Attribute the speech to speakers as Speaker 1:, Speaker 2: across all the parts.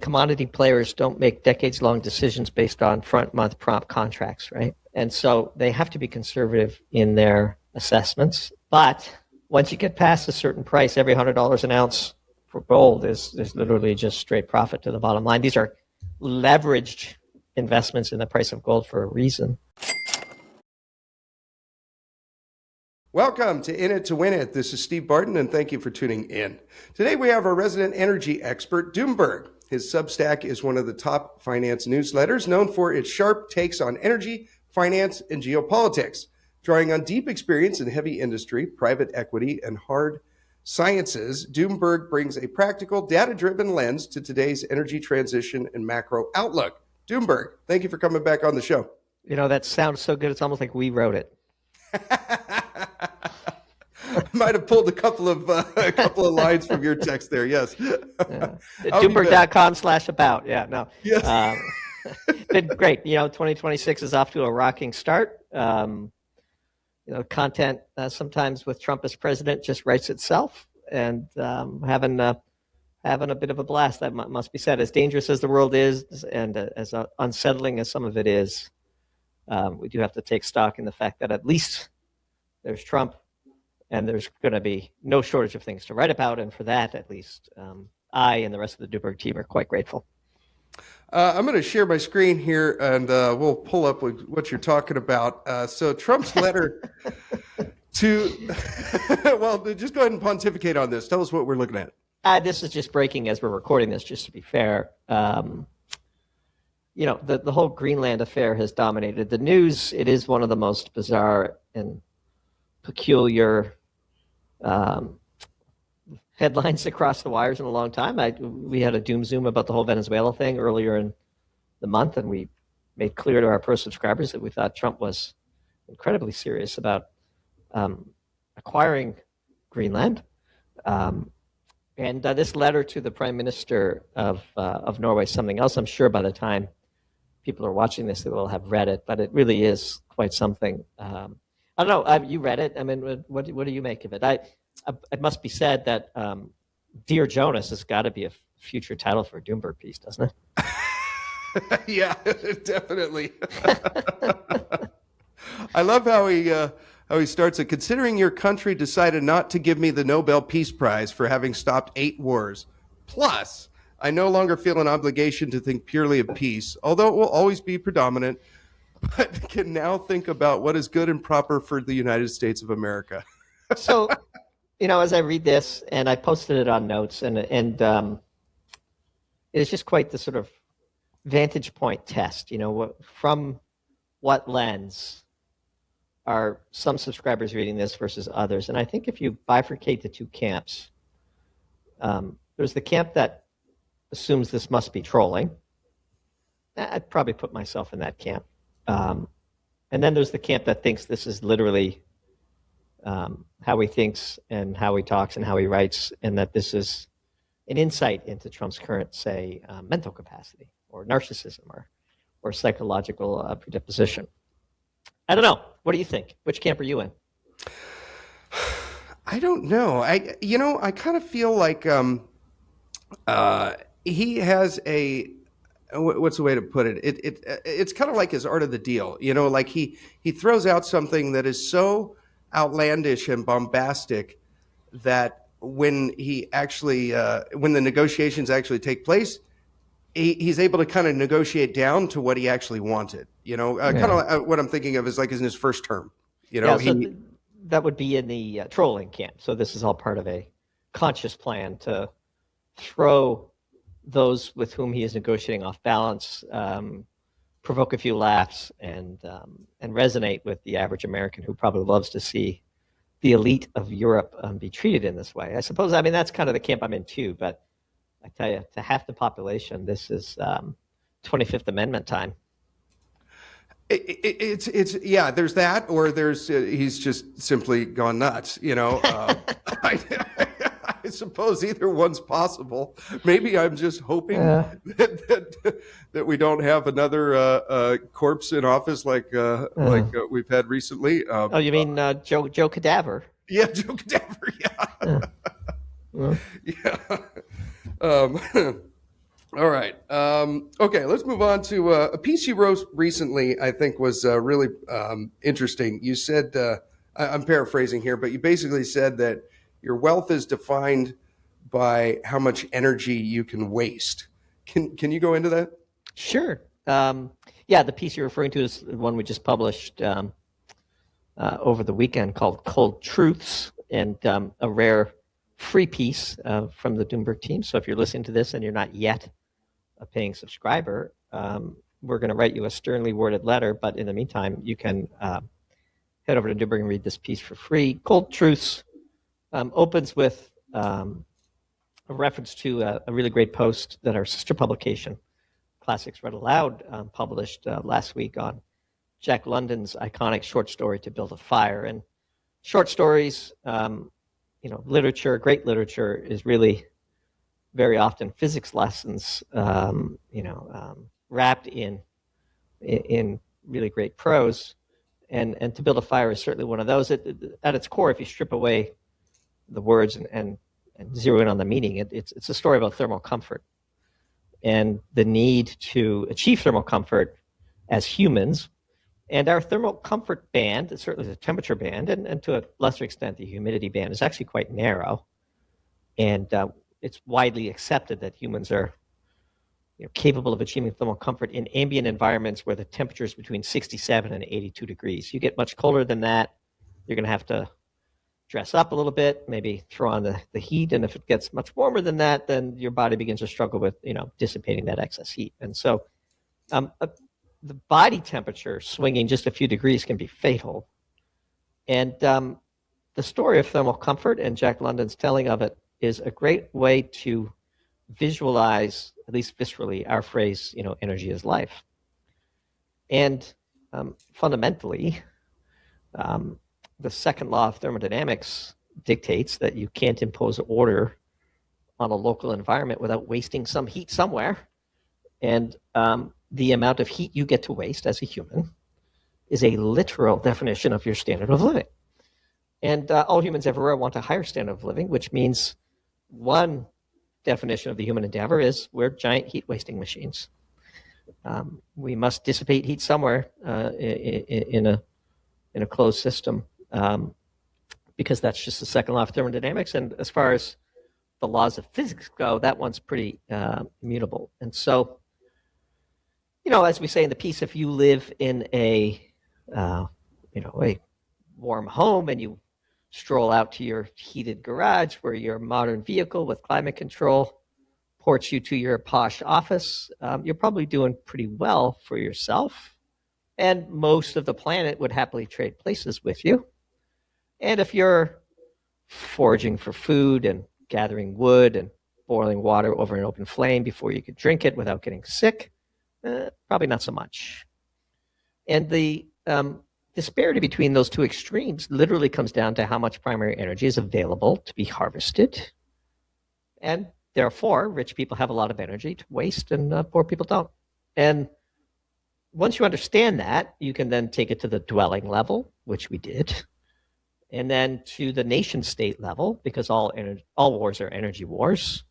Speaker 1: commodity players don't make decades-long decisions based on front-month prompt contracts, right? And so they have to be conservative in their assessments. But once you get past a certain price, every $100 an ounce for gold is literally just straight profit to the bottom line. These are leveraged investments in the price of gold for a reason.
Speaker 2: Welcome to In It to Win It. This is Steve Barton, and thank you for tuning in. Today we have our resident energy expert, Doomberg. His Substack is one of the top finance newsletters, known for its sharp takes on energy, finance, and geopolitics. Drawing on deep experience in heavy industry, private equity, and hard sciences, Doomberg brings a practical, data-driven lens to today's energy transition and macro outlook. Doomberg, thank you for coming back on the show.
Speaker 1: You know, that sounds so good, it's almost like we wrote it.
Speaker 2: Might have pulled a couple of lines from your text there. Yes.
Speaker 1: Yeah. Doomberg.com/about. Yeah. No.
Speaker 2: Yes.
Speaker 1: Been great. You know, 2026 is off to a rocking start. You know, content sometimes with Trump as president just writes itself, and having a bit of a blast. That must be said. As dangerous as the world is, and as unsettling as some of it is, we do have to take stock in the fact that at least there's Trump. And there's going to be no shortage of things to write about. And for that, at least, I and the rest of the Doomberg team are quite grateful.
Speaker 2: I'm going to share my screen here, and we'll pull up what you're talking about. So Trump's letter to, well, just go ahead and pontificate on this. Tell us what we're looking at.
Speaker 1: This is just breaking as we're recording this, just to be fair. You know, the whole Greenland affair has dominated the news. It is one of the most bizarre and peculiar headlines across the wires in a long time. We had a doom zoom about the whole Venezuela thing earlier in the month, and we made clear to our pro subscribers that we thought Trump was incredibly serious about acquiring Greenland. And this letter to the Prime Minister of Norway is something else. I'm sure by the time people are watching this, they will have read it, but it really is quite something. I don't know. You read it. I mean, what do you make of it? It must be said that Dear Jonas has got to be a future title for a Doomberg piece, doesn't it?
Speaker 2: Yeah, definitely. I love how he starts it. Considering your country decided not to give me the Nobel Peace Prize for having stopped 8 wars, plus I no longer feel an obligation to think purely of peace, although it will always be predominant, but can now think about what is good and proper for the United States of America.
Speaker 1: So, you know, as I read this, and I posted it on Notes, and it's just quite the sort of vantage point test. You know, from what lens are some subscribers reading this versus others? And I think if you bifurcate the two camps, there's the camp that assumes this must be trolling. I'd probably put myself in that camp. And then there's the camp that thinks this is literally how he thinks and how he talks and how he writes, and that this is an insight into Trump's current, say, mental capacity or narcissism or psychological predisposition. I don't know. What do you think? Which camp are you in?
Speaker 2: I don't know. I kind of feel like he has a, what's the way to put it? It's kind of like his art of the deal, you know, like he throws out something that is so outlandish and bombastic that when he actually, when the negotiations actually take place, he's able to kind of negotiate down to what he actually wanted, you know, kind of like what I'm thinking of is like in his first term, you know.
Speaker 1: Yeah, so that would be in the trolling camp. So this is all part of a conscious plan to throw those with whom he is negotiating off balance, provoke a few laughs, and resonate with the average American who probably loves to see the elite of Europe be treated in this way. I suppose, I mean, that's kind of the camp I'm in too, but I tell you, to half the population, this is 25th Amendment time.
Speaker 2: It's yeah, there's that, or there's he's just simply gone nuts, you know. I suppose either one's possible. Maybe I'm just hoping that we don't have another corpse in office like we've had recently.
Speaker 1: Oh, you mean Joe Cadaver?
Speaker 2: Yeah, Joe Cadaver. Yeah. Yeah. All right. Okay, let's move on to a piece you wrote recently. I think was really interesting. You said, I'm paraphrasing here, but you basically said that your wealth is defined by how much energy you can waste. Can you go into that?
Speaker 1: Sure. Yeah, the piece you're referring to is the one we just published over the weekend called Cold Truths, and a rare free piece from the Doomberg team. So if you're listening to this and you're not yet a paying subscriber, we're going to write you a sternly worded letter. But in the meantime, you can head over to Doomberg and read this piece for free. Cold Truths opens with a reference to a really great post that our sister publication, Classics Read Aloud, published last week on Jack London's iconic short story To Build a Fire. And short stories, literature, great literature, is really very often physics lessons, wrapped in really great prose. And To Build a Fire is certainly one of those. At its core, if you strip away the words and zero in on the meaning, it's a story about thermal comfort and the need to achieve thermal comfort as humans. And our thermal comfort band, certainly the temperature band, and to a lesser extent the humidity band, is actually quite narrow. And it's widely accepted that humans are capable of achieving thermal comfort in ambient environments where the temperature is between 67 and 82 degrees. You get much colder than that, you're going to have to dress up a little bit, maybe throw on the heat. And if it gets much warmer than that, then your body begins to struggle with dissipating that excess heat. And so the body temperature swinging just a few degrees can be fatal. And the story of thermal comfort and Jack London's telling of it is a great way to visualize, at least viscerally, our phrase, energy is life. And fundamentally, the second law of thermodynamics dictates that you can't impose order on a local environment without wasting some heat somewhere. And the amount of heat you get to waste as a human is a literal definition of your standard of living. And all humans everywhere want a higher standard of living, which means one definition of the human endeavor is we're giant heat wasting machines. We must dissipate heat somewhere in a closed system, because that's just the second law of thermodynamics. And as far as the laws of physics go, that one's pretty immutable. And so, as we say in the piece, if you live in a warm home and you stroll out to your heated garage where your modern vehicle with climate control ports you to your posh office, you're probably doing pretty well for yourself. And most of the planet would happily trade places with you. And if you're foraging for food and gathering wood and boiling water over an open flame before you could drink it without getting sick, probably not so much. And the disparity between those two extremes literally comes down to how much primary energy is available to be harvested. And therefore, rich people have a lot of energy to waste and poor people don't. And once you understand that, you can then take it to the dwelling level, which we did, and then to the nation state level, because all wars are energy wars.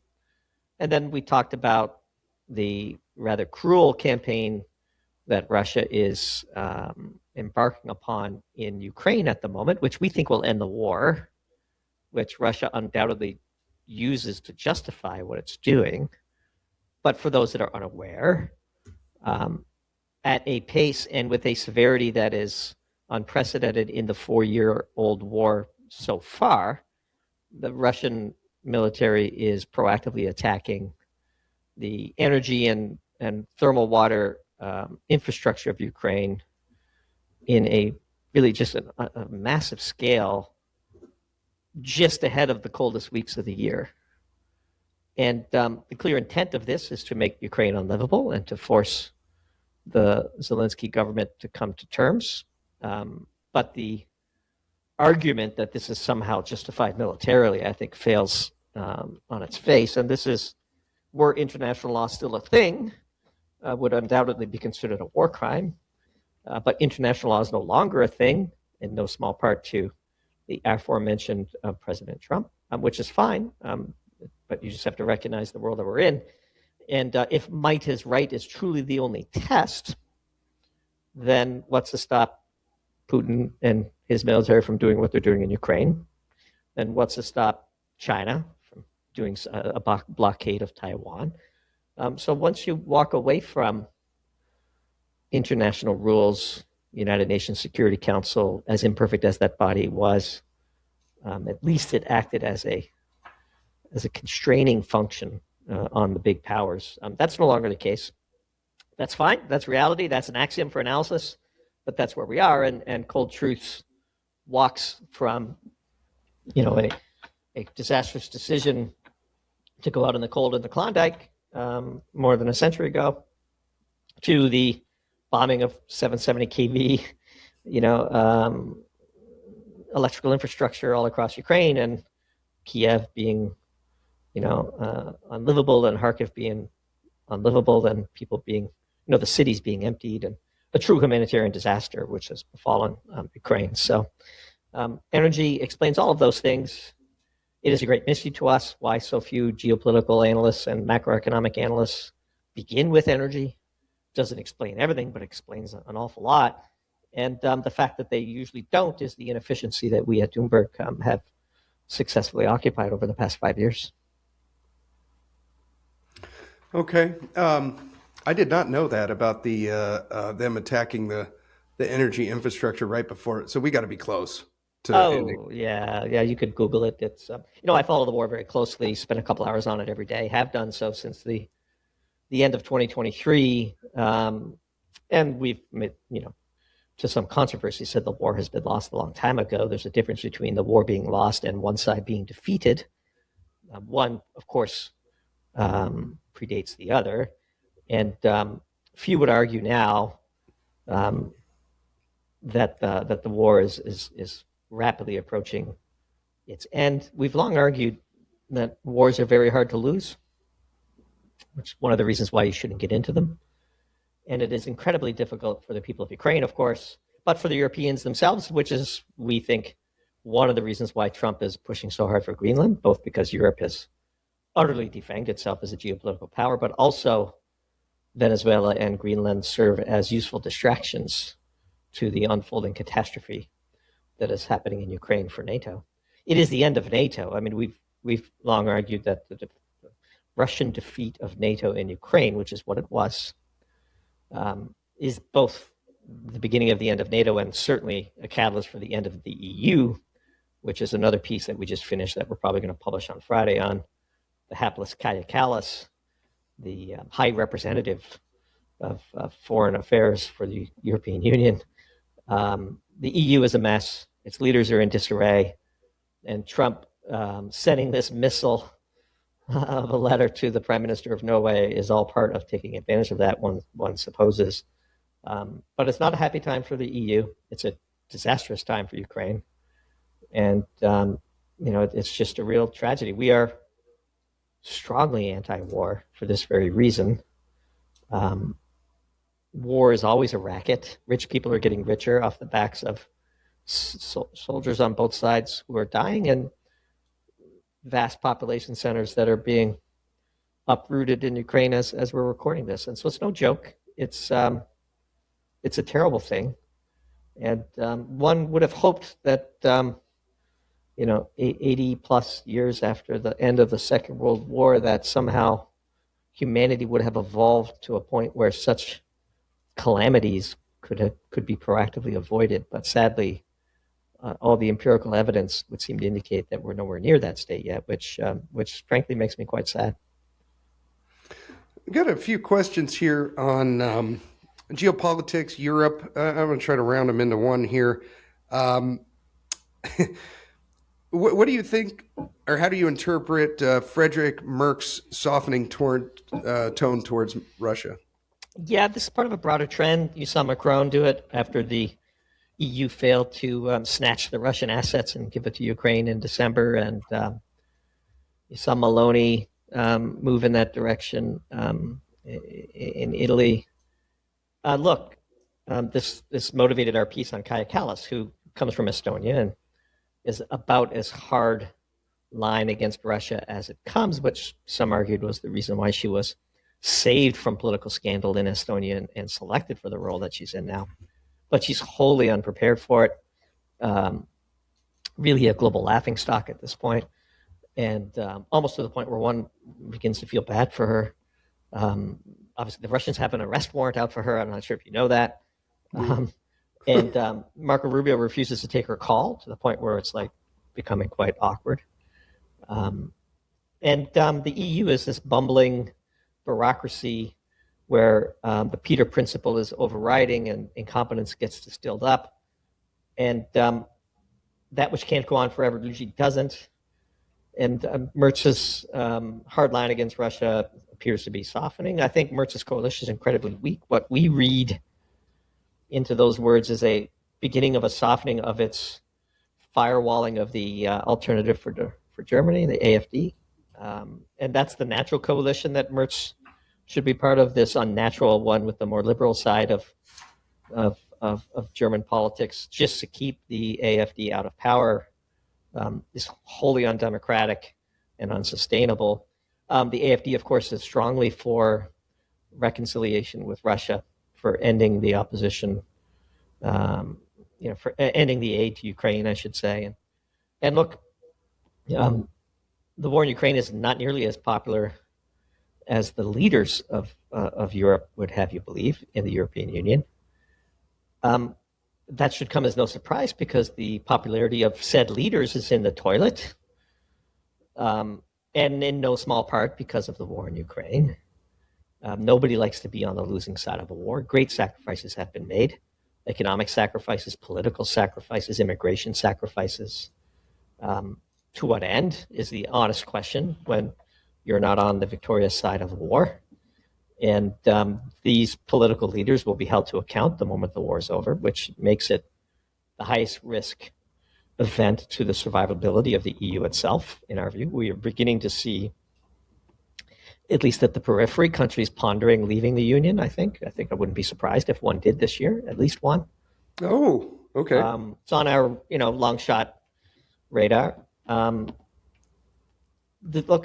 Speaker 1: And then we talked about the rather cruel campaign that Russia is embarking upon in Ukraine at the moment, which we think will end the war, which Russia undoubtedly uses to justify what it's doing. But for those that are unaware, at a pace and with a severity that is unprecedented in the 4-year-old war so far, the Russian military is proactively attacking the energy and thermal water infrastructure of Ukraine in a really just a massive scale, just ahead of the coldest weeks of the year. And the clear intent of this is to make Ukraine unlivable and to force the Zelensky government to come to terms. But the argument that this is somehow justified militarily, I think, fails on its face. And this is, were international law still a thing, would undoubtedly be considered a war crime. But international law is no longer a thing, in no small part to the aforementioned President Trump, which is fine. But you just have to recognize the world that we're in. And if might is right is truly the only test, then what's to stop Putin and his military from doing what they're doing in Ukraine? Then what's to stop China from doing a blockade of Taiwan? So once you walk away from international rules, United Nations Security Council, as imperfect as that body was, at least it acted as a constraining function on the big powers. That's no longer the case. That's fine. That's reality. That's an axiom for analysis, but that's where we are. And Cold Truth walks from, a disastrous decision to go out in the cold in the Klondike more than a century ago, to the bombing of 770 kV, electrical infrastructure all across Ukraine, and Kiev being, unlivable, and Kharkiv being unlivable, and people being, the cities being emptied, and a true humanitarian disaster which has befallen Ukraine. So energy explains all of those things. It is a great mystery to us why so few geopolitical analysts and macroeconomic analysts begin with energy. Doesn't explain everything, but explains an awful lot. And the fact that they usually don't is the inefficiency that we at Doomberg have successfully occupied over the past 5 years.
Speaker 2: Okay. I did not know that about the them attacking the energy infrastructure right before. So we got to be close to ending.
Speaker 1: Yeah. You could Google it. It's I follow the war very closely. Spend a couple hours on it every day. Have done so since the end of 2023, and we've made, to some controversy, said the war has been lost a long time ago. There's a difference between the war being lost and one side being defeated. One, of course, predates the other, and few would argue now that the war is rapidly approaching its end. We've long argued that wars are very hard to lose, which is one of the reasons why you shouldn't get into them. And it is incredibly difficult for the people of Ukraine, of course, but for the Europeans themselves, which is, we think, one of the reasons why Trump is pushing so hard for Greenland, both because Europe has utterly defanged itself as a geopolitical power, but also Venezuela and Greenland serve as useful distractions to the unfolding catastrophe that is happening in Ukraine for NATO. It is the end of NATO. I mean, we've long argued that the Russian defeat of NATO in Ukraine, which is what it was, is both the beginning of the end of NATO and certainly a catalyst for the end of the EU, which is another piece that we just finished that we're probably going to publish on Friday on the hapless Kaja Kallas, the High Representative of Foreign Affairs for the European Union. The EU is a mess. Its leaders are in disarray. And Trump sending this missile of a letter to the Prime Minister of Norway is all part of taking advantage of that, one supposes. But it's not a happy time for the EU. It's a disastrous time for Ukraine. And, it's just a real tragedy. We are strongly anti-war for this very reason. War is always a racket. Rich people are getting richer off the backs of soldiers on both sides who are dying, and vast population centers that are being uprooted in Ukraine as we're recording this. And so it's no joke. It's a terrible thing. And one would have hoped that, 80 plus years after the end of the Second World War, that somehow humanity would have evolved to a point where such calamities could be proactively avoided. But sadly, all the empirical evidence would seem to indicate that we're nowhere near that state yet, which frankly makes me quite sad.
Speaker 2: I've got a few questions here on geopolitics, Europe. I'm going to try to round them into one here. What do you think, or how do you interpret Frederick Merck's softening tone towards Russia?
Speaker 1: Yeah, this is part of a broader trend. You saw Macron do it after the EU failed to snatch the Russian assets and give it to Ukraine in December, and you saw Maloney move in that direction in Italy. This motivated our piece on Kaja Kallas, who comes from Estonia and is about as hard line against Russia as it comes, which some argued was the reason why she was saved from political scandal in Estonia and selected for the role that she's in now. But she's wholly unprepared for it. Really a global laughingstock at this point, and almost to the point where one begins to feel bad for her. Obviously, the Russians have an arrest warrant out for her. I'm not sure if you know that. And Marco Rubio refuses to take her call to the point where it's like becoming quite awkward. And the EU is this bumbling bureaucracy where the Peter principle is overriding and incompetence gets distilled up. And that which can't go on forever usually doesn't. And Mertz's hard line against Russia appears to be softening. I think Mertz's coalition is incredibly weak. What we read into those words is a beginning of a softening of its firewalling of the alternative for Germany, the AfD. And that's the natural coalition that Merz should be part of, this unnatural one with the more liberal side of German politics, just to keep the AfD out of power, is wholly undemocratic and unsustainable. The AfD, of course, is strongly for reconciliation with Russia, for ending the opposition, for ending the aid to Ukraine, I should say. And look, the war in Ukraine is not nearly as popular as the leaders of Europe would have you believe in the European Union. That should come as no surprise because the popularity of said leaders is in the toilet, and in no small part because of the war in Ukraine. Nobody likes to be on the losing side of a war. Great sacrifices have been made. Economic sacrifices, political sacrifices, immigration sacrifices. To what end is the honest question when you're not on the victorious side of the war. And these political leaders will be held to account the moment the war is over, which makes it the highest risk event to the survivability of the EU itself, in our view. We are beginning to see, at least at the periphery, countries pondering leaving the Union, I think. I wouldn't be surprised if one did this year, at least one.
Speaker 2: Oh, okay.
Speaker 1: It's on our, long shot radar. Look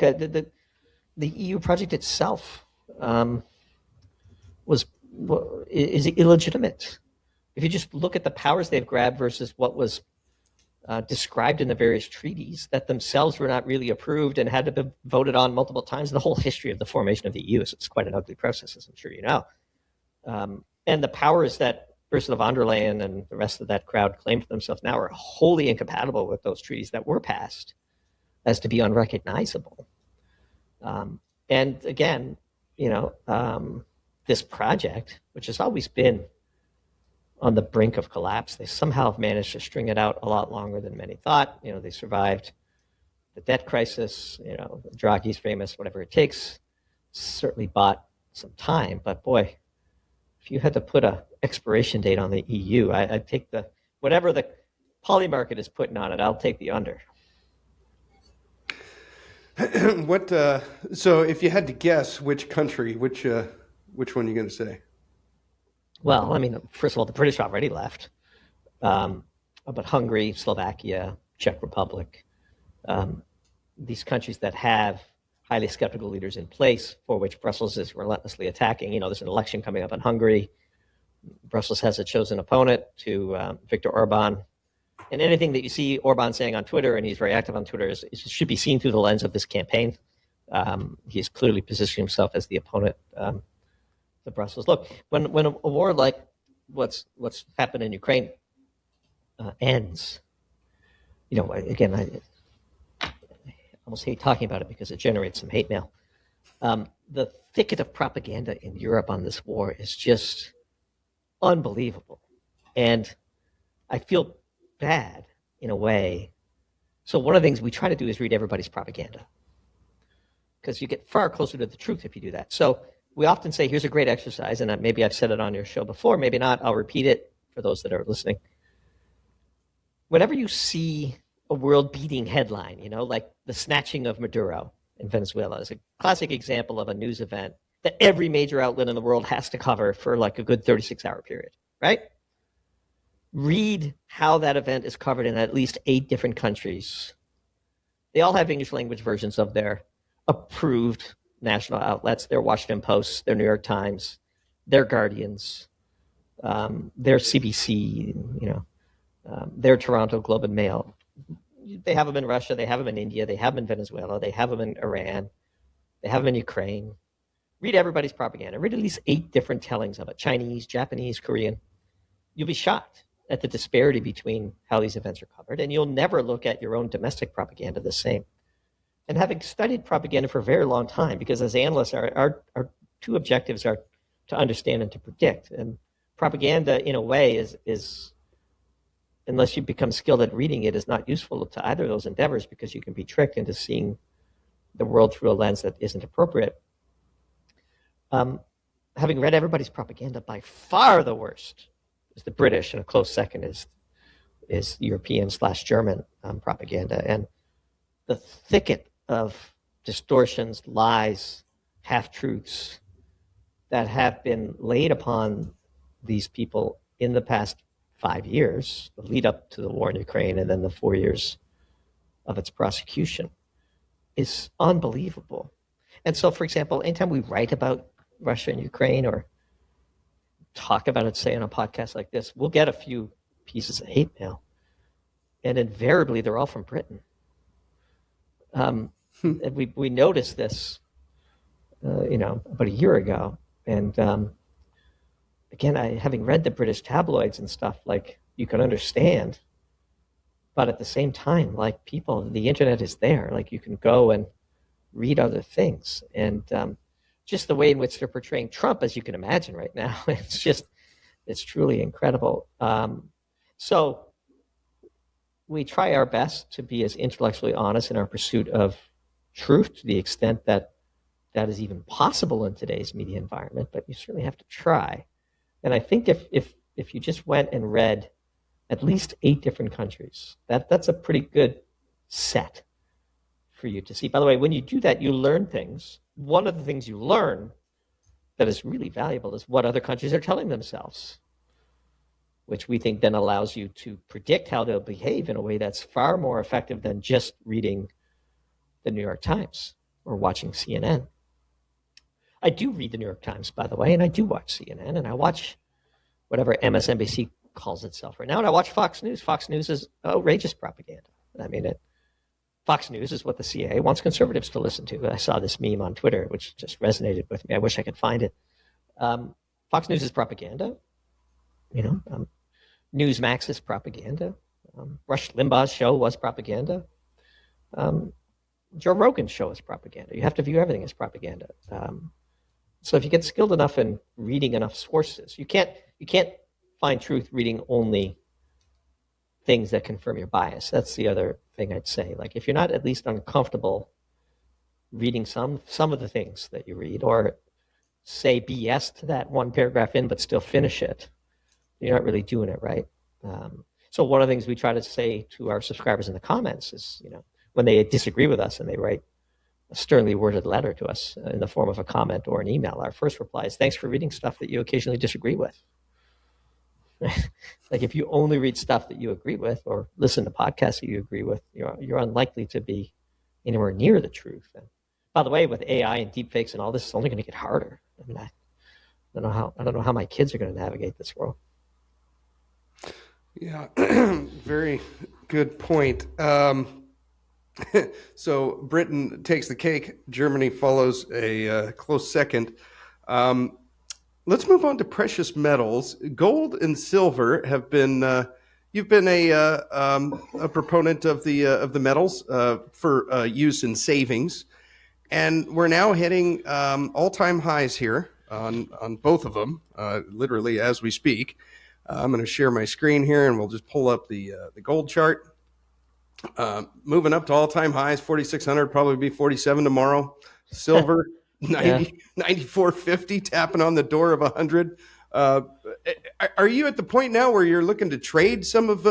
Speaker 1: at the EU project itself is illegitimate. If you just look at the powers they've grabbed versus what was described in the various treaties that themselves were not really approved and had to be voted on multiple times, the whole history of the formation of the EU is quite an ugly process, as I'm sure you know. And the powers that Ursula von der Leyen and the rest of that crowd claim for themselves now are wholly incompatible with those treaties that were passed as to be unrecognizable. And again, this project, which has always been on the brink of collapse, they somehow have managed to string it out a lot longer than many thought. They survived the debt crisis, Draghi's famous whatever it takes, certainly bought some time. But boy, if you had to put a expiration date on the EU, I'd take whatever the poly market is putting on it, I'll take the under.
Speaker 2: So if you had to guess which country, which one are you going to say?
Speaker 1: Well, first of all, the British already left, but Hungary, Slovakia, Czech Republic, these countries that have highly skeptical leaders in place for which Brussels is relentlessly attacking. There's an election coming up in Hungary. Brussels has a chosen opponent to Viktor Orban. And anything that you see Orban saying on Twitter, and he's very active on Twitter, should be seen through the lens of this campaign. He's clearly positioning himself as the opponent to Brussels. Look, when a war like what's happened in Ukraine ends, again, I almost hate talking about it because it generates some hate mail. The thicket of propaganda in Europe on this war is just unbelievable. And I feel bad in a way. So one of the things we try to do is read everybody's propaganda, because you get far closer to the truth if you do that. So we often say, here's a great exercise, and maybe I've said it on your show before, maybe not, I'll repeat it for those that are listening. Whenever you see a world-beating headline, like the snatching of Maduro in Venezuela is a classic example of a news event that every major outlet in the world has to cover for like a good 36-hour period, right? Read how that event is covered in at least 8 different countries. They all have English language versions of their approved national outlets, their Washington Posts, their New York Times, their Guardians, their CBC, their Toronto Globe and Mail. They have them in Russia, they have them in India, they have them in Venezuela, they have them in Iran, they have them in Ukraine. Read everybody's propaganda. Read at least 8 different tellings of it, Chinese, Japanese, Korean. You'll be shocked at the disparity between how these events are covered, and you'll never look at your own domestic propaganda the same. And having studied propaganda for a very long time, because as analysts, our 2 objectives are to understand and to predict. And propaganda, in a way, is unless you become skilled at reading it, is not useful to either of those endeavors, because you can be tricked into seeing the world through a lens that isn't appropriate. Having read everybody's propaganda, by far the worst is the British, and a close second is European/German propaganda. And the thicket of distortions, lies, half-truths that have been laid upon these people in the past 5 years, the lead up to the war in Ukraine and then the 4 years of its prosecution, is unbelievable. And so, for example, anytime we write about Russia and Ukraine or talk about it, say, on a podcast like this, we'll get a few pieces of hate mail. And invariably, they're all from Britain. And we noticed this, about a year ago. And again, having read the British tabloids and stuff, like, you can understand. But at the same time, like, people, the internet is there. Like, you can go and read other things. And just the way in which they're portraying Trump, as you can imagine right now, it's truly incredible. So we try our best to be as intellectually honest in our pursuit of truth, to the extent that that is even possible in today's media environment, but you certainly have to try. And I think if you just went and read at least 8 different countries, that's a pretty good set for you to see. By the way, when you do that, you learn things. One of the things you learn that is really valuable is what other countries are telling themselves, which we think then allows you to predict how they'll behave in a way that's far more effective than just reading the New York Times or watching CNN. I do read the New York Times, by the way, and I do watch CNN, and I watch whatever MSNBC calls itself right now, and I watch Fox News. Fox News is outrageous propaganda. I mean, Fox News is what the CIA wants conservatives to listen to. I saw this meme on Twitter, which just resonated with me. I wish I could find it. Fox News is propaganda. Newsmax is propaganda. Rush Limbaugh's show was propaganda. Joe Rogan's show is propaganda. You have to view everything as propaganda. So if you get skilled enough in reading enough sources, you can't find truth reading only things that confirm your bias. That's the other thing I'd say. Like, if you're not at least uncomfortable reading some of the things that you read, or say BS to that one paragraph in but still finish it, you're not really doing it right. So one of the things we try to say to our subscribers in the comments is, when they disagree with us and they write a sternly worded letter to us in the form of a comment or an email, our first reply is, thanks for reading stuff that you occasionally disagree with. Like, if you only read stuff that you agree with or listen to podcasts that you agree with, you're unlikely to be anywhere near the truth. And by the way, with AI and deepfakes and all this, it's only going to get harder. I mean, I don't know how my kids are going to navigate this world.
Speaker 2: Yeah, very good point. So Britain takes the cake. Germany follows a close second. Let's move on to precious metals. Gold and silver have been. You've been a proponent of the metals for use in savings, and we're now hitting all-time highs here on both of them, literally as we speak. I'm going to share my screen here, and we'll just pull up the gold chart. Moving up to all-time highs, 4,600, probably be 47 tomorrow. Silver, 94.50, tapping on the door of 100. Are you at the point now where you're looking to trade some of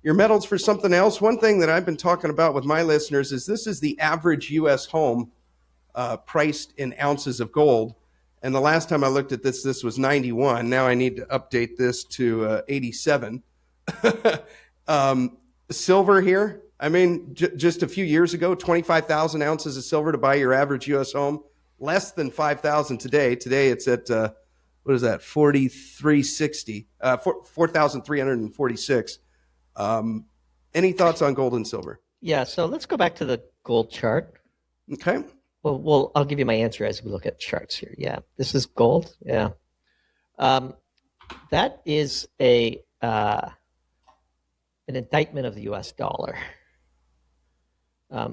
Speaker 2: your metals for something else? One thing that I've been talking about with my listeners is this is the average U.S. home priced in ounces of gold. And the last time I looked at this was 91. Now I need to update this to 87. Silver here. I mean, just a few years ago, 25,000 ounces of silver to buy your average U.S. home. less than 5,000 today. Today it's at what is that? 4360, 4,346. Any thoughts on gold and silver?
Speaker 1: Yeah, so let's go back to the gold chart.
Speaker 2: Okay.
Speaker 1: Well, I'll give you my answer as we look at charts here. Yeah, this is gold. Yeah, that is an indictment of the U.S. dollar.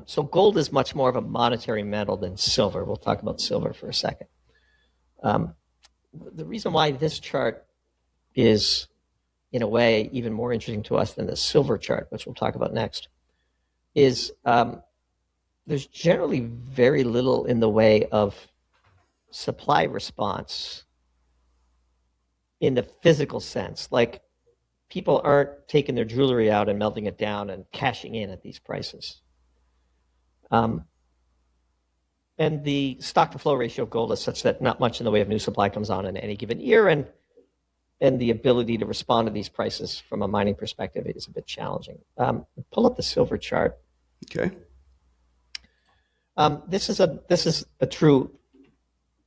Speaker 1: So gold is much more of a monetary metal than silver. We'll talk about silver for a second. The reason why this chart is, in a way, even more interesting to us than the silver chart, which we'll talk about next, is there's generally very little in the way of supply response in the physical sense. Like, people aren't taking their jewelry out and melting it down and cashing in at these prices. And the stock to flow ratio of gold is such that not much in the way of new supply comes on in any given year, and the ability to respond to these prices from a mining perspective is a bit challenging. Pull up the silver chart.
Speaker 2: Okay.
Speaker 1: This is a true,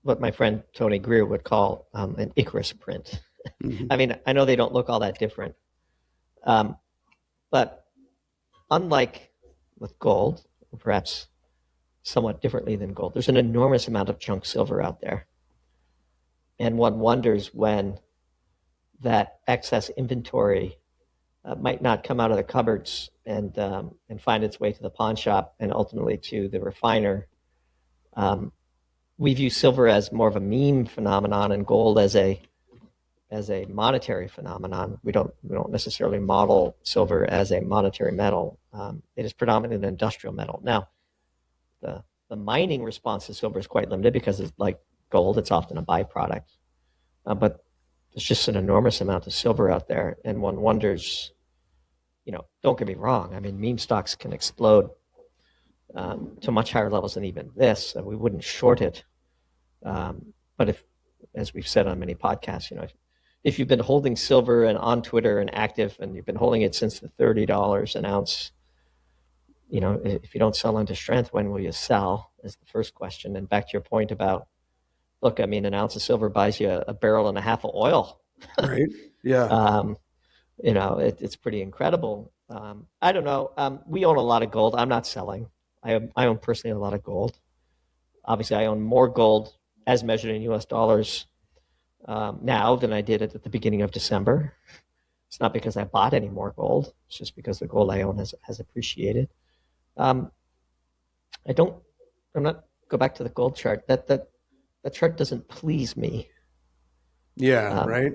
Speaker 1: what my friend Tony Greer would call an Icarus print. Mm-hmm. I mean, I know they don't look all that different, but unlike with gold, or perhaps somewhat differently than gold, there's an enormous amount of junk silver out there. And one wonders when that excess inventory might not come out of the cupboards and find its way to the pawn shop and ultimately to the refiner. We view silver as more of a meme phenomenon and gold as a monetary phenomenon. We don't necessarily model silver as a monetary metal. It is predominantly an industrial metal. Now, the mining response to silver is quite limited because it's like gold, it's often a byproduct. But there's just an enormous amount of silver out there, and one wonders, don't get me wrong, I mean, meme stocks can explode to much higher levels than even this. We wouldn't short it. But if, as we've said on many podcasts, if you've been holding silver and on Twitter and active, and you've been holding it since the $30 an ounce, if you don't sell into strength, when will you sell is the first question. And back to your point about, look, I mean, an ounce of silver buys you a barrel and a half of oil.
Speaker 2: Right. Yeah.
Speaker 1: It's pretty incredible. I don't know. We own a lot of gold. I'm not selling. I own personally a lot of gold. Obviously, I own more gold as measured in U.S. dollars now than I did at the beginning of December. It's not because I bought any more gold. It's just because the gold I own has appreciated. I'm not, go back to the gold chart. That chart doesn't please me.
Speaker 2: Yeah, right.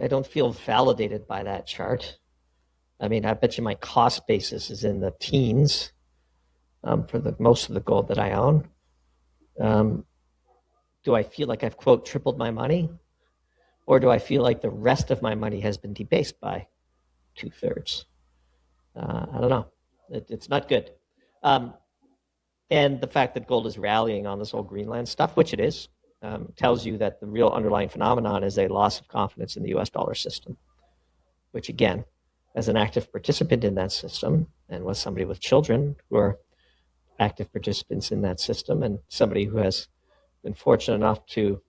Speaker 1: I don't feel validated by that chart. I mean, I bet you my cost basis is in the teens for most of the gold that I own. Do I feel like I've, quote, tripled my money? Or do I feel like the rest of my money has been debased by 2/3? I don't know. It's not good. And the fact that gold is rallying on this whole Greenland stuff, which it is, tells you that the real underlying phenomenon is a loss of confidence in the U.S. dollar system, which, again, as an active participant in that system, and with somebody with children who are active participants in that system, and somebody who has been fortunate enough to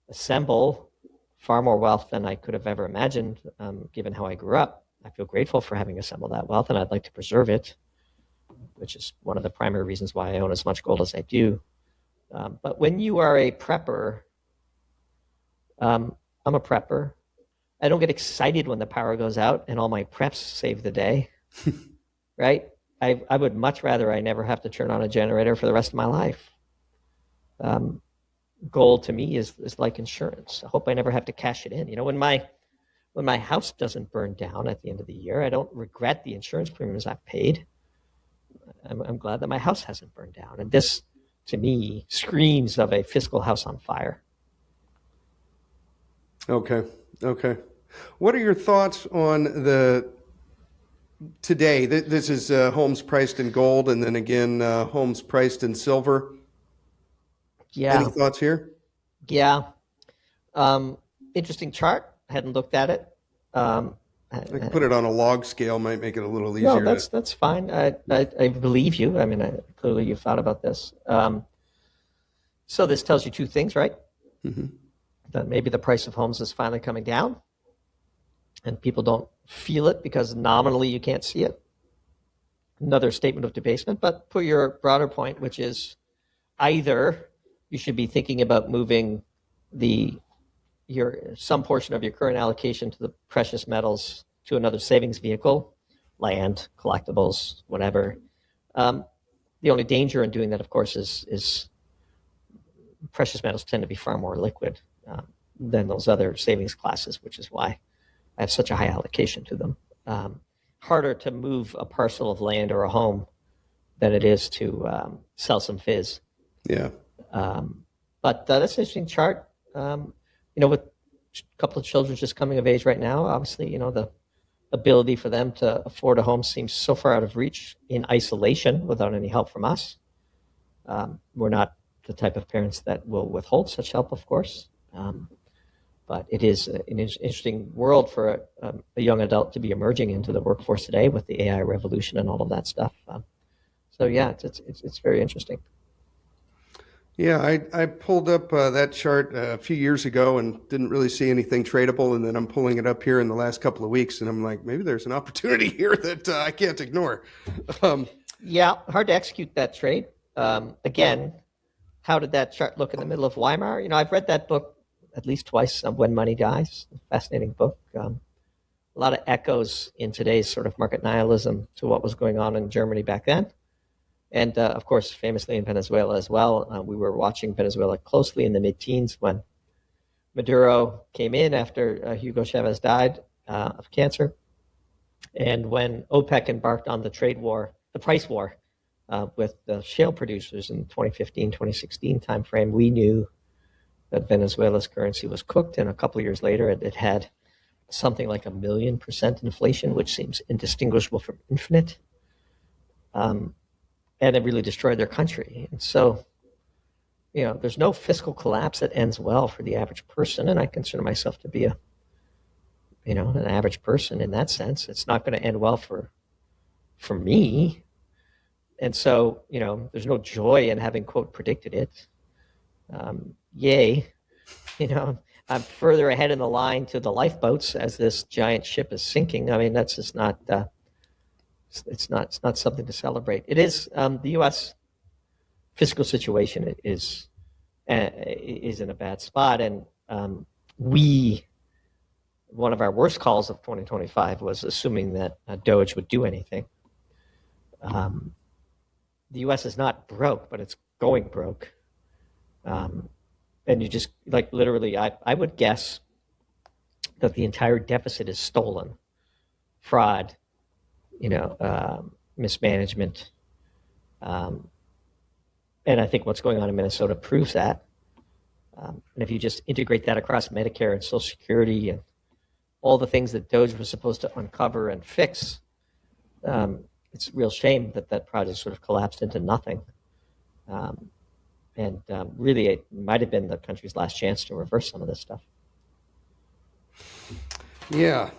Speaker 1: assemble far more wealth than I could have ever imagined, given how I grew up. I feel grateful for having assembled that wealth, and I'd like to preserve it, which is one of the primary reasons why I own as much gold as I do. But when you are a prepper, I'm a prepper. I don't get excited when the power goes out and all my preps save the day, right? I would much rather I never have to turn on a generator for the rest of my life. Gold to me is like insurance. I hope I never have to cash it in. When my house doesn't burn down at the end of the year, I don't regret the insurance premiums I've paid. I'm glad that my house hasn't burned down. And this, to me, screams of a fiscal house on fire.
Speaker 2: Okay. What are your thoughts on today? This is homes priced in gold, and then again, homes priced in silver.
Speaker 1: Yeah.
Speaker 2: Any thoughts here?
Speaker 1: Yeah. Interesting chart. I hadn't looked at it.
Speaker 2: I can put it on a log scale, might make it a little easier.
Speaker 1: No, that's fine. I believe you. I mean, clearly you've thought about this. So this tells you two things, right?
Speaker 2: Mm-hmm.
Speaker 1: That maybe the price of homes is finally coming down and people don't feel it because nominally you can't see it. Another statement of debasement, but put your broader point, which is either you should be thinking about moving some portion of your current allocation to the precious metals to another savings vehicle, land, collectibles, whatever. The only danger in doing that, of course, is precious metals tend to be far more liquid than those other savings classes, which is why I have such a high allocation to them. Harder to move a parcel of land or a home than it is to sell some fizz.
Speaker 2: Yeah.
Speaker 1: But that's an interesting chart. With a couple of children just coming of age right now, obviously, the ability for them to afford a home seems so far out of reach in isolation without any help from us. We're not the type of parents that will withhold such help, of course. But it is an interesting world for a young adult to be emerging into the workforce today with the AI revolution and all of that stuff. So yeah, it's very interesting.
Speaker 2: Yeah, I pulled up that chart a few years ago and didn't really see anything tradable, and then I'm pulling it up here in the last couple of weeks, and I'm like, maybe there's an opportunity here that I can't ignore.
Speaker 1: Yeah, hard to execute that trade. Again, how did that chart look in the middle of Weimar? I've read that book at least twice, When Money Dies. Fascinating book. A lot of echoes in today's sort of market nihilism to what was going on in Germany back then. And of course, famously in Venezuela as well. We were watching Venezuela closely in the mid-teens when Maduro came in after Hugo Chavez died of cancer. And when OPEC embarked on the trade war, the price war with the shale producers in 2015, 2016 timeframe, we knew that Venezuela's currency was cooked. And a couple of years later, it had something like 1,000,000% inflation, which seems indistinguishable from infinite. And it really destroyed their country. And so, there's no fiscal collapse that ends well for the average person. And I consider myself to be an average person in that sense. It's not going to end well for me. And so, there's no joy in having, quote, predicted it. Yay. I'm further ahead in the line to the lifeboats as this giant ship is sinking. I mean, that's just not... It's not something to celebrate. It is the U.S. fiscal situation is in a bad spot, and one of our worst calls of 2025 was assuming that Doge would do anything. The U.S. is not broke, but it's going broke, and you just literally, I would guess that the entire deficit is stolen, fraud. Mismanagement. And I think what's going on in Minnesota proves that. And if you just integrate that across Medicare and Social Security and all the things that Doge was supposed to uncover and fix, it's a real shame that project sort of collapsed into nothing. And really, it might have been the country's last chance to reverse some of this stuff.
Speaker 2: Yeah.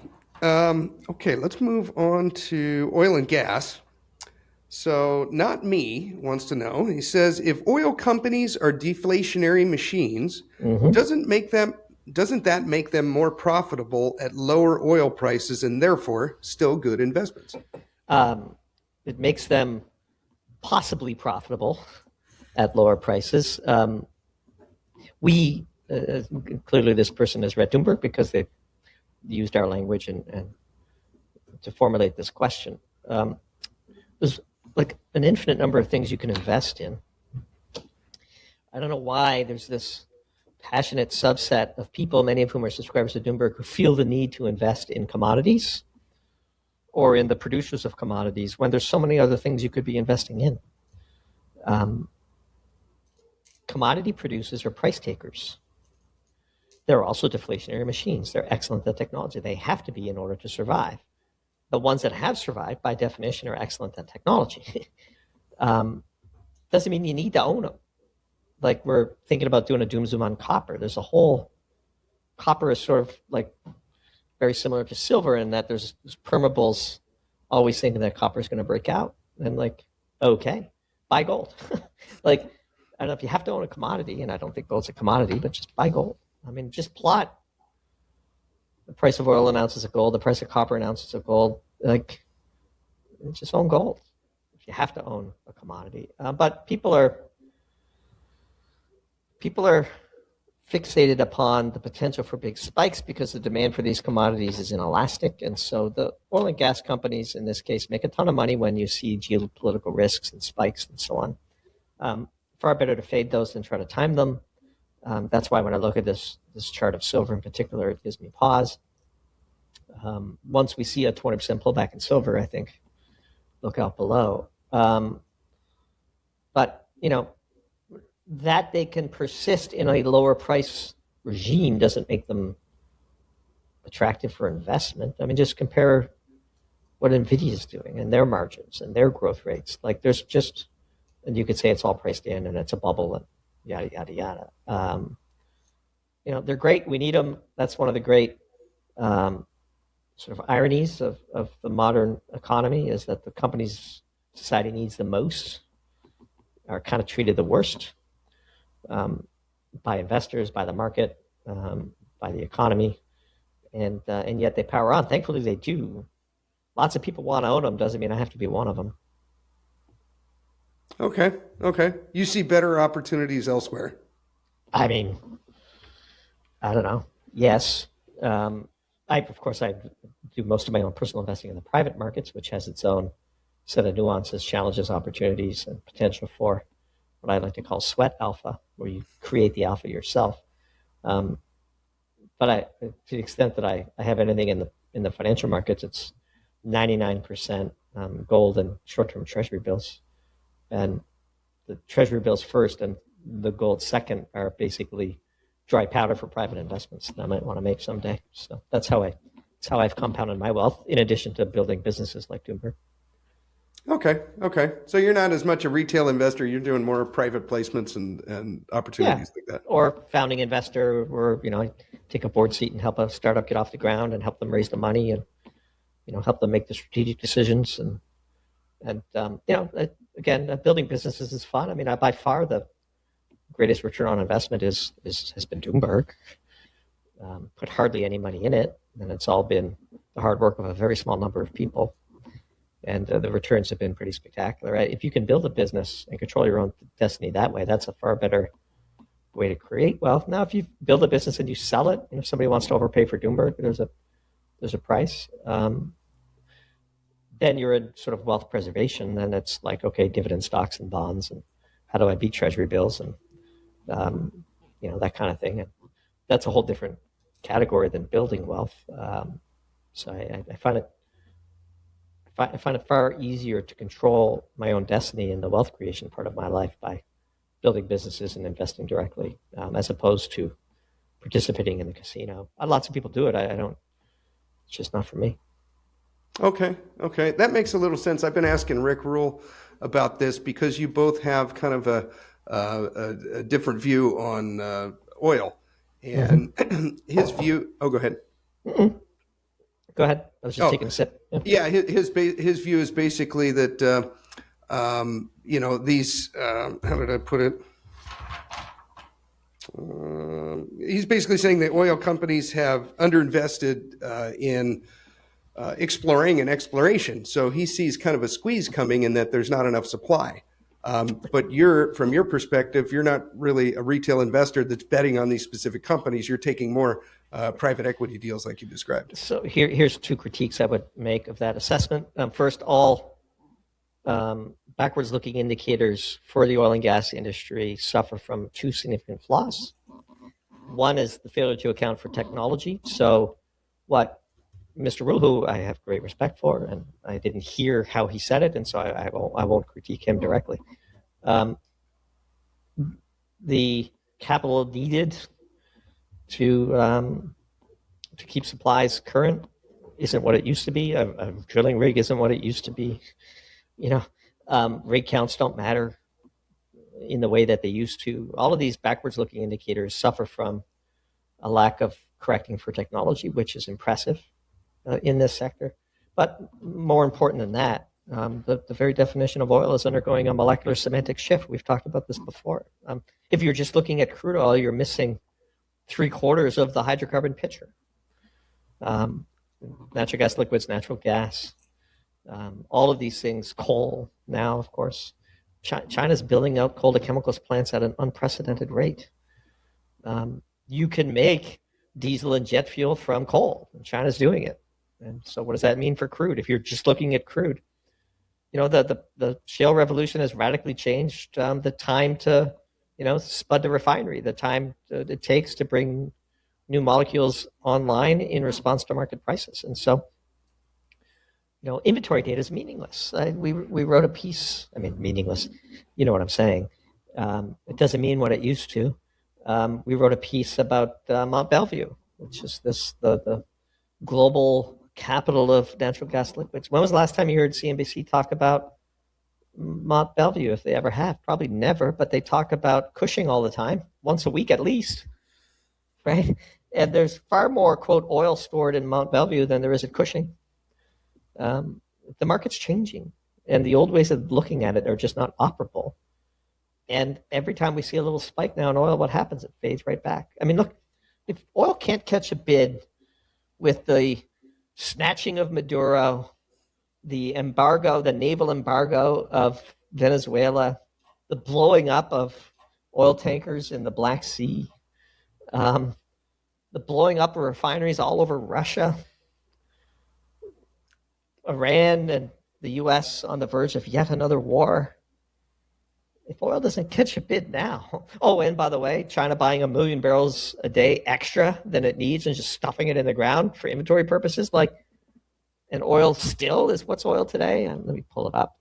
Speaker 2: Okay, let's move on to oil and gas. So, Not Me wants to know. He says, if oil companies are deflationary machines, doesn't that make them more profitable at lower oil prices and therefore still good investments?
Speaker 1: It makes them possibly profitable at lower prices. Clearly this person has read Doomberg because they used our language and to formulate this question. There's like an infinite number of things you can invest in. I don't know why there's this passionate subset of people, many of whom are subscribers to Doomberg, who feel the need to invest in commodities or in the producers of commodities when there's so many other things you could be investing in. Commodity producers are price takers. They're also deflationary machines. They're excellent at technology. They have to be in order to survive. The ones that have survived, by definition, are excellent at technology. Doesn't mean you need to own them. Like we're thinking about doing a doom zoom on copper. There's a whole... Copper is sort of like very similar to silver in that there's permeables always thinking that copper is going to break out. And like, okay, buy gold. don't know if you have to own a commodity, and I don't think gold's a commodity, but just buy gold. I mean, just plot the price of oil in ounces of gold, the price of copper in ounces of gold. Like, just own gold if you have to own a commodity. But people are fixated upon the potential for big spikes because the demand for these commodities is inelastic. And so the oil and gas companies, in this case, make a ton of money when you see geopolitical risks and spikes and so on. Far better to fade those than try to time them. That's why when I look at this chart of silver in particular, it gives me pause. Once we see a 20% pullback in silver, I think look out below. But, that they can persist in a lower price regime doesn't make them attractive for investment. I mean, just compare what NVIDIA is doing and their margins and their growth rates. Like, there's just, and you could say it's all priced in and it's a bubble and yada, yada, yada. They're great. We need them. That's one of the great sort of ironies of the modern economy, is that the companies society needs the most are kind of treated the worst. By investors, by the market, by the economy, and yet they power on. Thankfully, they do. Lots of people want to own them. Doesn't mean I have to be one of them.
Speaker 2: Okay. You see better opportunities elsewhere.
Speaker 1: I mean, I don't know. Yes, of course I do most of my own personal investing in the private markets, which has its own set of nuances, challenges, opportunities, and potential for what I like to call sweat alpha, where you create the alpha yourself. But to the extent that I have anything in the financial markets, it's 99% gold and short-term treasury bills. And the treasury bills first and the gold second are basically dry powder for private investments that I might want to make someday. So that's how I've compounded my wealth, in addition to building businesses like Doomberg.
Speaker 2: Okay. So you're not as much a retail investor. You're doing more private placements and opportunities like that.
Speaker 1: Or founding investor, or I take a board seat and help a startup get off the ground and help them raise the money and help them make the strategic decisions. And again, building businesses is fun. I mean, by far the greatest return on investment has been Doomberg. Put hardly any money in it, and it's all been the hard work of a very small number of people. And the returns have been pretty spectacular. If you can build a business and control your own destiny that way, that's a far better way to create wealth. Now, if you build a business and you sell it, if somebody wants to overpay for Doomberg, there's a price. Then you're in sort of wealth preservation. Then it's like, okay, dividend stocks and bonds, and how do I beat treasury bills, and that kind of thing. And that's a whole different category than building wealth. So I find it far easier to control my own destiny in the wealth creation part of my life by building businesses and investing directly, as opposed to participating in the casino. Lots of people do it. I don't. It's just not for me.
Speaker 2: Okay. That makes a little sense. I've been asking Rick Rule about this because you both have kind of a different view on oil, and his view. Oh, go ahead.
Speaker 1: Mm-mm. Go ahead. I was just taking a sip.
Speaker 2: Yeah, his view is basically that these how did I put it? He's basically saying that oil companies have underinvested in exploring and exploration. So he sees kind of a squeeze coming in that there's not enough supply. But from your perspective, you're not really a retail investor that's betting on these specific companies. You're taking more private equity deals like you described.
Speaker 1: So here's two critiques I would make of that assessment. First, all backwards-looking indicators for the oil and gas industry suffer from two significant flaws. One is the failure to account for technology. So what Mr. Rule, who I have great respect for, and I didn't hear how he said it, and so I won't critique him directly. The capital needed to keep supplies current isn't what it used to be. A drilling rig isn't what it used to be. Rig counts don't matter in the way that they used to. All of these backwards-looking indicators suffer from a lack of correcting for technology, which is impressive in this sector. But more important than that, The very definition of oil is undergoing a molecular semantic shift. We've talked about this before. If you're just looking at crude oil, you're missing 3/4 of the hydrocarbon picture. Natural gas liquids, natural gas, all of these things, coal now, of course. China's building out coal to chemicals plants at an unprecedented rate. You can make diesel and jet fuel from coal, and China's doing it. And so what does that mean for crude? If you're just looking at crude, the shale revolution has radically changed the time to, spud the refinery, the time it takes to bring new molecules online in response to market prices. And so, inventory data is meaningless. We wrote a piece, meaningless, you know what I'm saying. It doesn't mean what it used to. We wrote a piece about Mont Belvieu, which is the global capital of natural gas liquids. When was the last time you heard CNBC talk about Mont Belvieu, if they ever have? Probably never, but they talk about Cushing all the time, once a week at least, right? And there's far more, quote, oil stored in Mont Belvieu than there is at Cushing. The market's changing, and the old ways of looking at it are just not operable. And every time we see a little spike now in oil, what happens? It fades right back. Look, if oil can't catch a bid with the snatching of Maduro, the embargo, the naval embargo of Venezuela, the blowing up of oil tankers in the Black Sea, the blowing up of refineries all over Russia, Iran and the U.S. on the verge of yet another war. If oil doesn't catch a bid now, and by the way, China buying 1 million barrels a day extra than it needs and just stuffing it in the ground for inventory purposes, and oil still is, what's oil today? Let me pull it up.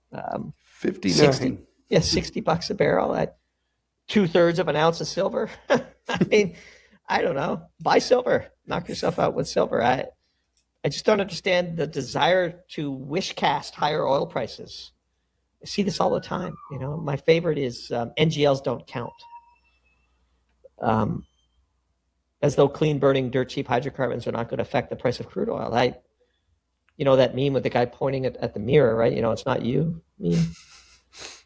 Speaker 2: 59.
Speaker 1: 60, yeah, $60 a barrel at 2/3 of an ounce of silver. I don't know. Buy silver. Knock yourself out with silver. I just don't understand the desire to wish cast higher oil prices. I see this all the time. My favorite is NGLs don't count. As though clean burning, dirt cheap hydrocarbons are not going to affect the price of crude oil. That meme with the guy pointing at the mirror, right? It's not you, me.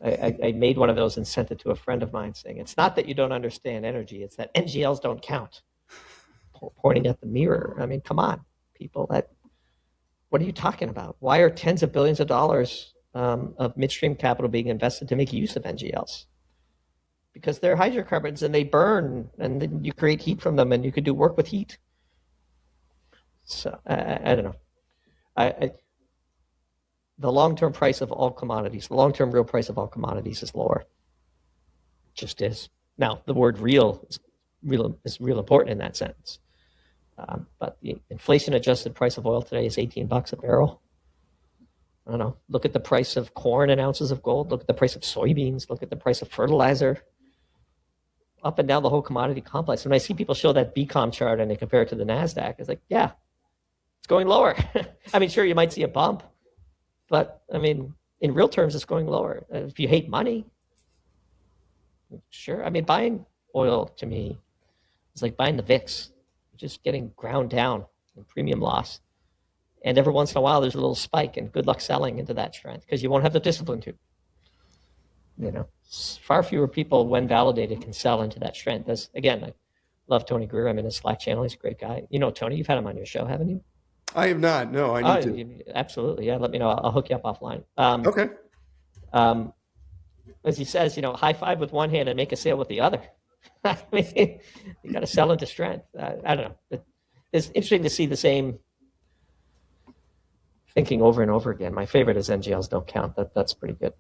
Speaker 1: I made one of those and sent it to a friend of mine saying, it's not that you don't understand energy, it's that NGLs don't count. Pointing at the mirror. Come on, people. What are you talking about? Why are tens of billions of dollars of midstream capital being invested to make use of NGLs? Because they're hydrocarbons and they burn, and then you create heat from them, and you could do work with heat. So I don't know. The long-term price of all commodities, the long-term real price of all commodities is lower. It just is. Now, the word real is real important in that sentence. But the inflation-adjusted price of oil today is $18 a barrel. I don't know. Look at the price of corn and ounces of gold. Look at the price of soybeans. Look at the price of fertilizer. Up and down the whole commodity complex. When I see people show that BCOM chart and they compare it to the NASDAQ, it's like, yeah, it's going lower. Sure, you might see a bump, but in real terms, it's going lower. If you hate money, sure. Buying oil to me is like buying the VIX, just getting ground down and premium loss. And every once in a while, there's a little spike, and good luck selling into that strength because you won't have the discipline to. Far fewer people, when validated, can sell into that strength. Again, I love Tony Greer. I'm in his Slack channel. He's a great guy. Tony, you've had him on your show, haven't you?
Speaker 2: I have not. No, I need
Speaker 1: to. Absolutely. Yeah, let me know. I'll hook you up offline.
Speaker 2: Okay.
Speaker 1: As he says, high five with one hand and make a sale with the other. You got to sell into strength. I don't know. It's interesting to see the same thinking over and over again. My favorite is NGLs don't count. That's pretty good.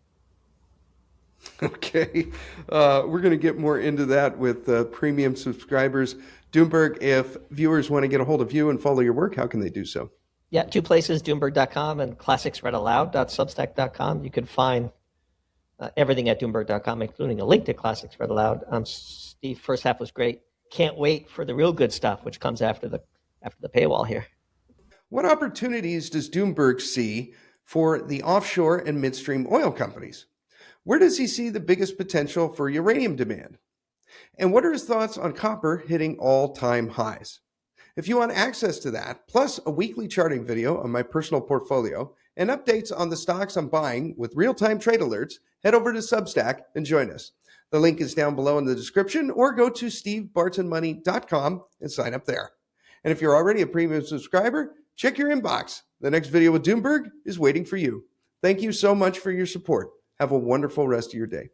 Speaker 2: Okay. We're going to get more into that with premium subscribers. Doomberg, if viewers want to get a hold of you and follow your work, how can they do so?
Speaker 1: Yeah, 2 places, Doomberg.com and classicsreadaloud.substack.com. You can find everything at Doomberg.com, including a link to Classics Read Aloud. Steve, first half was great. Can't wait for the real good stuff, which comes after the paywall here.
Speaker 2: What opportunities does Doomberg see for the offshore and midstream oil companies? Where does he see the biggest potential for uranium demand? And what are his thoughts on copper hitting all-time highs? If you want access to that, plus a weekly charting video on my personal portfolio and updates on the stocks I'm buying with real-time trade alerts, head over to Substack and join us. The link is down below in the description, or go to stevebartonmoney.com and sign up there. And if you're already a premium subscriber, check your inbox. The next video with Doomberg is waiting for you. Thank you so much for your support. Have a wonderful rest of your day.